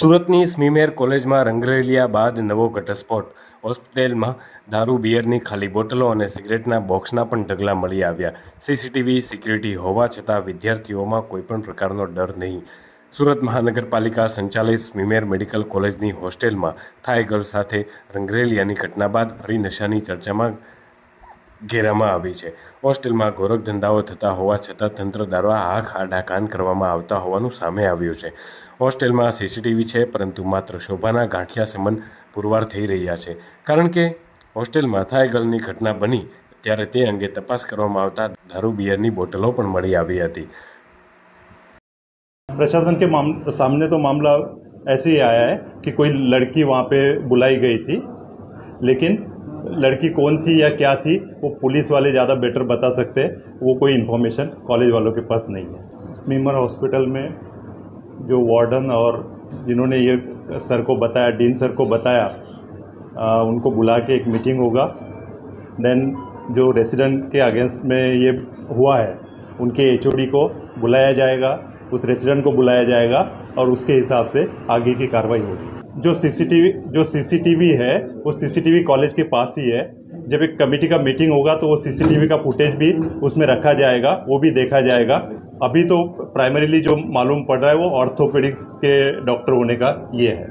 સુરતની સ્મીમેર કોલેજમાં રંગરેલિયા બાદ નવો ઘટસ્ફોટ. હોસ્ટેલમાં દારૂ, બિયરની ખાલી બોટલો અને સિગરેટના બોક્સના પણ ઢગલા મળી આવ્યા. સીસીટીવી સિક્યુરિટી હોવા છતાં વિદ્યાર્થીઓમાં કોઈપણ પ્રકારનો ડર નહીં. સુરત મહાનગરપાલિકા સંચાલિત સ્મીમેર મેડિકલ કોલેજની હોસ્ટેલમાં થાઈ ગર્લ સાથે રંગરેલિયાની ઘટના બાદ ફરી નશાની ચર્ચામાં ઘેરામાં આવી છે. હોસ્ટેલમાં ગોરખધંધાઓ થતા હોવા છતાં તંત્ર દ્વારા આંખ આડા કાન કરવામાં આવતા હોવાનું સામે આવ્યું છે. હોસ્ટેલમાં સીસીટીવી છે, પરંતુ માત્ર શોભાના ગાંઠિયા સમન પુરવાર થઈ રહ્યા છે. કારણ કે હોસ્ટેલમાં થાઈ ગર્લની ઘટના બની ત્યારે તે અંગે તપાસ કરવામાં આવતા દારૂ, બિયરની બોટલો પણ મળી આવી હતી. प्रशासन के सामने तो मामला ऐसे ही आया है कि कोई लड़की वहाँ पे बुलाई गई थी, लेकिन लड़की कौन थी या क्या थी वो पुलिस वाले ज़्यादा बेटर बता सकते हैं. वो कोई इन्फॉर्मेशन कॉलेज वालों के पास नहीं है. स्मीमर हॉस्पिटल में जो वार्डन और जिन्होंने ये सर को बताया, डीन सर को बताया, उनको बुला के एक मीटिंग होगा. देन जो रेसिडेंट के अगेंस्ट में ये हुआ है उनके एचओडी को बुलाया जाएगा, उस रेसिडेंट को बुलाया जाएगा और उसके हिसाब से आगे की कार्रवाई होगी. जो सीसीटीवी है वो सीसीटीवी कॉलेज के पास ही है. जब एक कमेटी का मीटिंग होगा तो वो सीसीटीवी का फुटेज भी उसमें रखा जाएगा, वो भी देखा जाएगा. अभी तो प्राइमरीली जो मालूम पड़ रहा है वो ऑर्थोपेडिक्स के डॉक्टर होने का ये है.